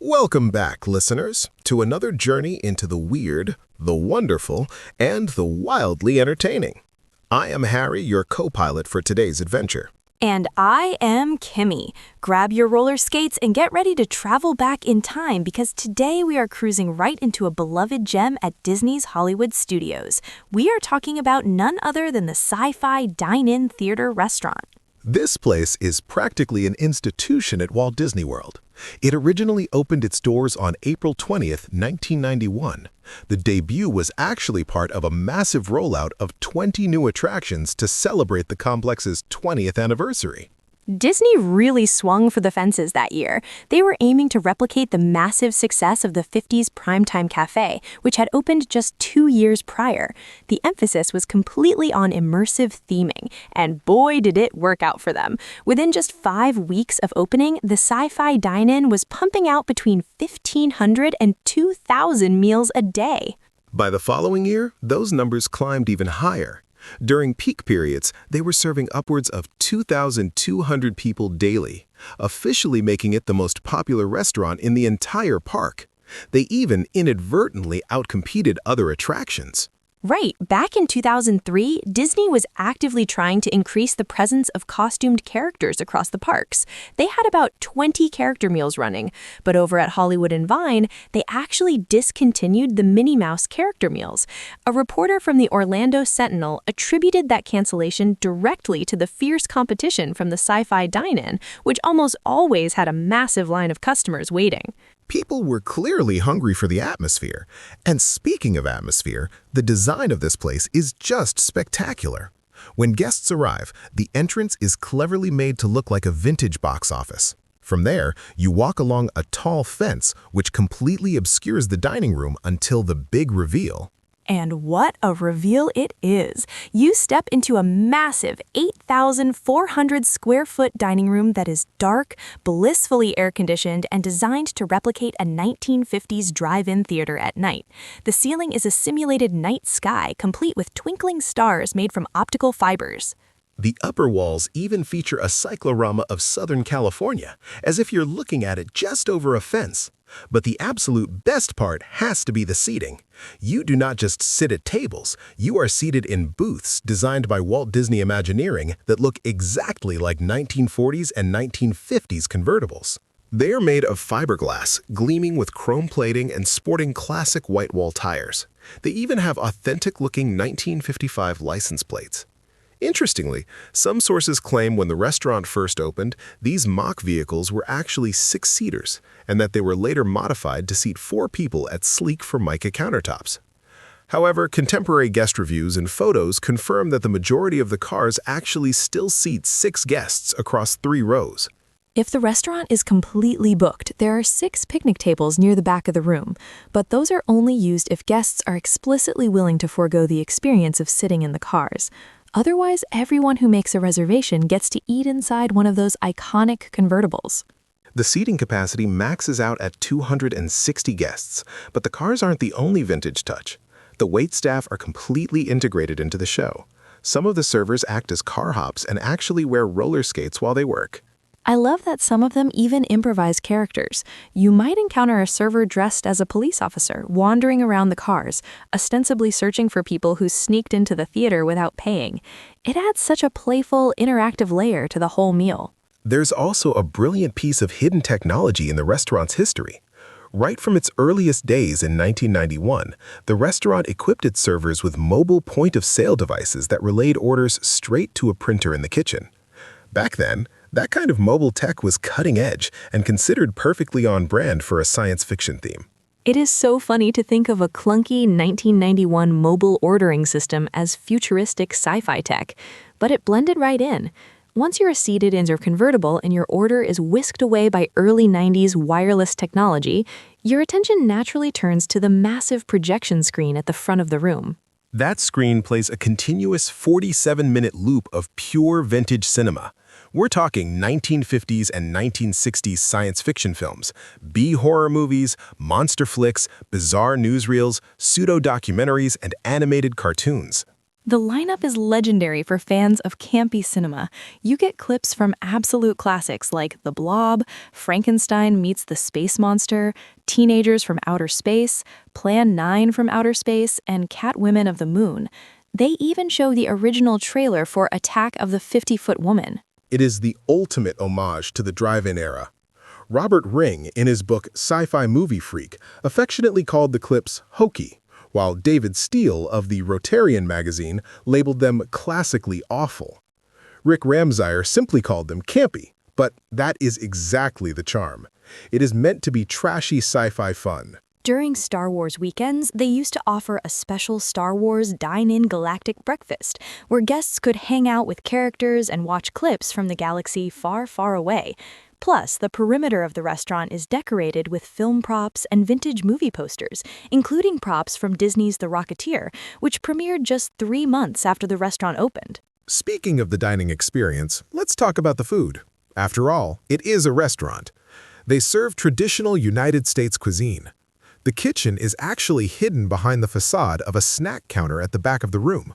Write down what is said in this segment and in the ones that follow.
Welcome back, listeners, to another journey into the weird, the wonderful, and the wildly entertaining. I am Harry, your co-pilot for today's adventure. And I am Kimmy. Grab your roller skates and get ready to travel back in time because today we are cruising right into a beloved gem at Disney's Hollywood Studios. We are talking about none other than the Sci-Fi Dine-In Theater Restaurant. This place is practically an institution at Walt Disney World. It originally opened its doors on April 20th, 1991. The debut was actually part of a massive rollout of 20 new attractions to celebrate the complex's 20th anniversary. Disney really swung for the fences that year. They were aiming to replicate the massive success of the 50s Primetime Cafe, which had opened just 2 years prior. The emphasis was completely on immersive theming, and boy did it work out for them. Within just 5 weeks of opening, the Sci-Fi Dine-In was pumping out between 1,500 and 2,000 meals a day. By the following year, those numbers climbed even higher. During peak periods, they were serving upwards of 2,200 people daily, officially making it the most popular restaurant in the entire park. They even inadvertently outcompeted other attractions. Right. Back in 2003, Disney was actively trying to increase the presence of costumed characters across the parks. They had about 20 character meals running, but over at Hollywood and Vine, they actually discontinued the Minnie Mouse character meals. A reporter from the Orlando Sentinel attributed that cancellation directly to the fierce competition from the Sci-Fi Dine-In, which almost always had a massive line of customers waiting. People were clearly hungry for the atmosphere. And speaking of atmosphere, the design of this place is just spectacular. When guests arrive, the entrance is cleverly made to look like a vintage box office. From there, you walk along a tall fence which completely obscures the dining room until the big reveal. And what a reveal it is. You step into a massive 8,400 square foot dining room that is dark, blissfully air-conditioned, and designed to replicate a 1950s drive-in theater at night. The ceiling is a simulated night sky, complete with twinkling stars made from optical fibers. The upper walls even feature a cyclorama of Southern California, as if you're looking at it just over a fence. But the absolute best part has to be the seating. You do not just sit at tables, you are seated in booths designed by Walt Disney Imagineering that look exactly like 1940s and 1950s convertibles. They are made of fiberglass, gleaming with chrome plating and sporting classic white wall tires. They even have authentic-looking 1955 license plates. Interestingly, some sources claim when the restaurant first opened, these mock vehicles were actually 6-seaters, and that they were later modified to seat 4 people at sleek Formica countertops. However, contemporary guest reviews and photos confirm that the majority of the cars actually still seat 6 guests across 3 rows. If the restaurant is completely booked, there are 6 picnic tables near the back of the room, but those are only used if guests are explicitly willing to forego the experience of sitting in the cars. Otherwise, everyone who makes a reservation gets to eat inside one of those iconic convertibles. The seating capacity maxes out at 260 guests, but the cars aren't the only vintage touch. The wait staff are completely integrated into the show. Some of the servers act as car hops and actually wear roller skates while they work. I love that some of them even improvise characters. You might encounter a server dressed as a police officer wandering around the cars, ostensibly searching for people who sneaked into the theater without paying. It adds such a playful, interactive layer to the whole meal. There's also a brilliant piece of hidden technology in the restaurant's history. Right from its earliest days in 1991, the restaurant equipped its servers with mobile point-of-sale devices that relayed orders straight to a printer in the kitchen. Back then, that kind of mobile tech was cutting edge and considered perfectly on brand for a science fiction theme. It is so funny to think of a clunky 1991 mobile ordering system as futuristic sci-fi tech, but it blended right in. Once you're seated in your convertible and your order is whisked away by early 90s wireless technology, your attention naturally turns to the massive projection screen at the front of the room. That screen plays a continuous 47-minute loop of pure vintage cinema. We're talking 1950s and 1960s science fiction films, B-horror movies, monster flicks, bizarre newsreels, pseudo-documentaries, and animated cartoons. The lineup is legendary for fans of campy cinema. You get clips from absolute classics like The Blob, Frankenstein Meets the Space Monster, Teenagers from Outer Space, Plan 9 from Outer Space, and Catwomen of the Moon. They even show the original trailer for Attack of the 50-Foot Woman. It is the ultimate homage to the drive-in era. Robert Ring, in his book Sci-Fi Movie Freak, affectionately called the clips hokey, while David Steele of the Rotarian magazine labeled them classically awful. Rick Ramsire simply called them campy, but that is exactly the charm. It is meant to be trashy sci-fi fun. During Star Wars weekends, they used to offer a special Star Wars Dine-In Galactic Breakfast, where guests could hang out with characters and watch clips from the galaxy far, far away. Plus, the perimeter of the restaurant is decorated with film props and vintage movie posters, including props from Disney's The Rocketeer, which premiered just 3 months after the restaurant opened. Speaking of the dining experience, let's talk about the food. After all, it is a restaurant. They serve traditional United States cuisine. The kitchen is actually hidden behind the facade of a snack counter at the back of the room.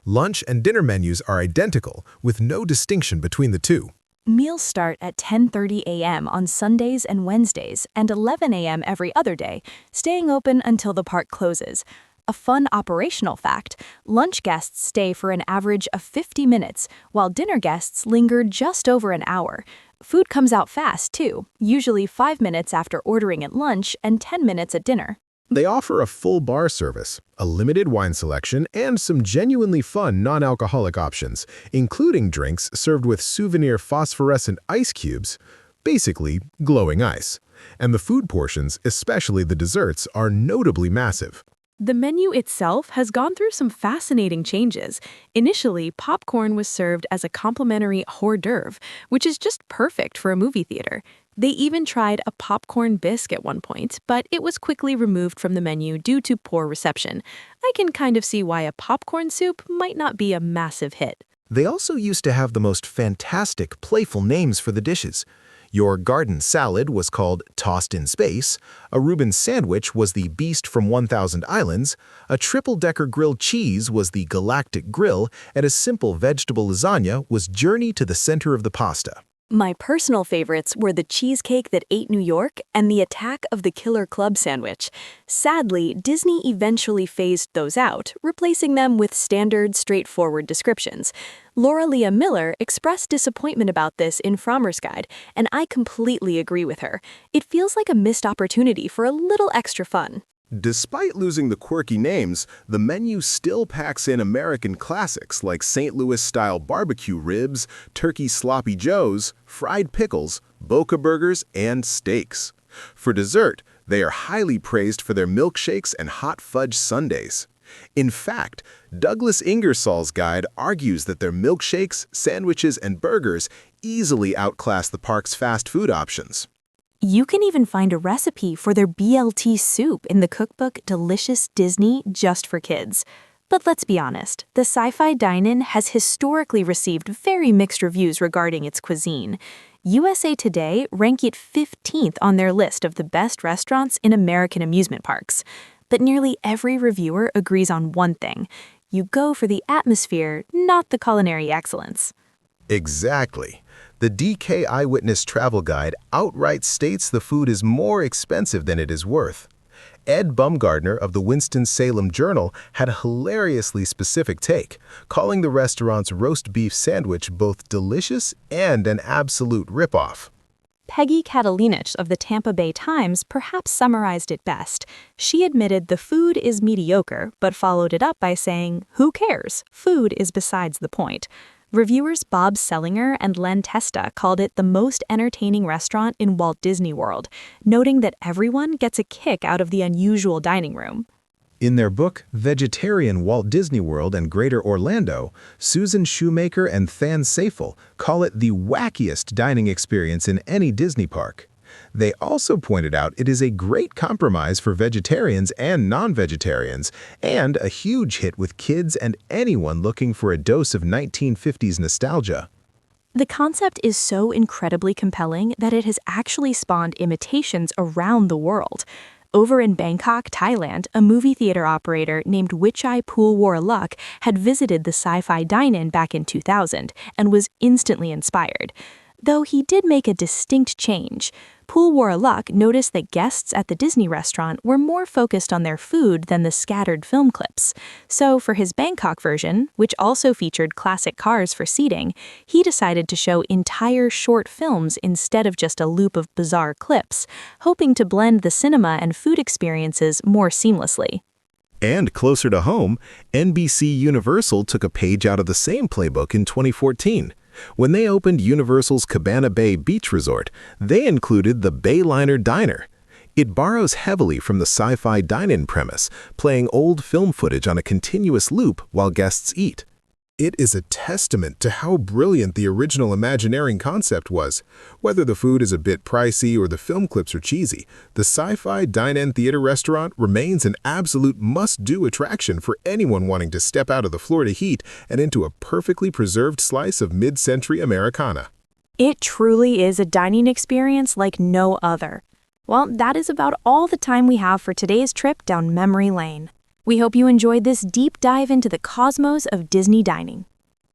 Lunch and dinner menus are identical, with no distinction between the two. Meals start at 10:30 a.m. on Sundays and Wednesdays and 11 a.m. every other day, staying open until the park closes. A fun operational fact, lunch guests stay for an average of 50 minutes, while dinner guests linger just over an hour. Food comes out fast, too, usually 5 minutes after ordering at lunch and 10 minutes at dinner. They offer a full bar service, a limited wine selection, and some genuinely fun non-alcoholic options, including drinks served with souvenir phosphorescent ice cubes, basically glowing ice. And the food portions, especially the desserts, are notably massive. The menu itself has gone through some fascinating changes. Initially, popcorn was served as a complimentary hors d'oeuvre, which is just perfect for a movie theater. They even tried a popcorn bisque at one point, but it was quickly removed from the menu due to poor reception. I can kind of see why a popcorn soup might not be a massive hit. They also used to have the most fantastic, playful names for the dishes. Your garden salad was called Tossed in Space, a Reuben sandwich was the Beast from 1000 Islands, a triple-decker grilled cheese was the Galactic Grill, and a simple vegetable lasagna was Journey to the Center of the Pasta. My personal favorites were the cheesecake that ate New York and the Attack of the Killer Club sandwich. Sadly, Disney eventually phased those out, replacing them with standard, straightforward descriptions. Laura Leah Miller expressed disappointment about this in Frommer's Guide, and I completely agree with her. It feels like a missed opportunity for a little extra fun. Despite losing the quirky names, the menu still packs in American classics like St. Louis-style barbecue ribs, turkey sloppy joes, fried pickles, boca burgers, and steaks. For dessert, they are highly praised for their milkshakes and hot fudge sundaes. In fact, Douglas Ingersoll's guide argues that their milkshakes, sandwiches, and burgers easily outclass the park's fast food options. You can even find a recipe for their BLT soup in the cookbook Delicious Disney Just for Kids. But let's be honest, the Sci-Fi Dine-In has historically received very mixed reviews regarding its cuisine. USA Today ranked it 15th on their list of the best restaurants in American amusement parks. But nearly every reviewer agrees on one thing: you go for the atmosphere, not the culinary excellence. Exactly. The DK Eyewitness Travel Guide outright states the food is more expensive than it is worth. Ed Bumgardner of the Winston-Salem Journal had a hilariously specific take, calling the restaurant's roast beef sandwich both delicious and an absolute ripoff. Peggy Catalinich of the Tampa Bay Times perhaps summarized it best. She admitted the food is mediocre, but followed it up by saying, "Who cares? Food is besides the point." Reviewers Bob Selinger and Len Testa called it the most entertaining restaurant in Walt Disney World, noting that everyone gets a kick out of the unusual dining room. In their book, Vegetarian Walt Disney World and Greater Orlando, Susan Shoemaker and Than Seifel call it the wackiest dining experience in any Disney park. They also pointed out it is a great compromise for vegetarians and non-vegetarians, and a huge hit with kids and anyone looking for a dose of 1950s nostalgia. The concept is so incredibly compelling that it has actually spawned imitations around the world. Over in Bangkok, Thailand, a movie theater operator named Wichai Pool War Luck had visited the Sci-Fi Dine-In back in 2000 and was instantly inspired. Though he did make a distinct change. Pool War Luck noticed that guests at the Disney restaurant were more focused on their food than the scattered film clips. So for his Bangkok version, which also featured classic cars for seating, he decided to show entire short films instead of just a loop of bizarre clips, hoping to blend the cinema and food experiences more seamlessly. And closer to home, NBC Universal took a page out of the same playbook in 2014. When they opened Universal's Cabana Bay Beach Resort, they included the Bayliner Diner. It borrows heavily from the Sci-Fi Dine-In premise, playing old film footage on a continuous loop while guests eat. It is a testament to how brilliant the original Imagineering concept was. Whether the food is a bit pricey or the film clips are cheesy, the Sci-Fi Dine-In Theater Restaurant remains an absolute must-do attraction for anyone wanting to step out of the Florida heat and into a perfectly preserved slice of mid-century Americana. It truly is a dining experience like no other. Well, that is about all the time we have for today's trip down memory lane. We hope you enjoyed this deep dive into the cosmos of Disney dining.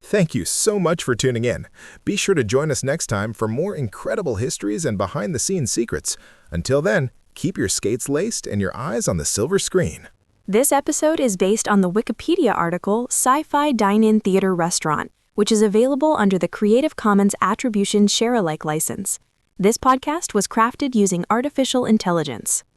Thank you so much for tuning in. Be sure to join us next time for more incredible histories and behind-the-scenes secrets. Until then, keep your skates laced and your eyes on the silver screen. This episode is based on the Wikipedia article Sci-Fi Dine-In Theater Restaurant, which is available under the Creative Commons Attribution Share-alike license. This podcast was crafted using artificial intelligence.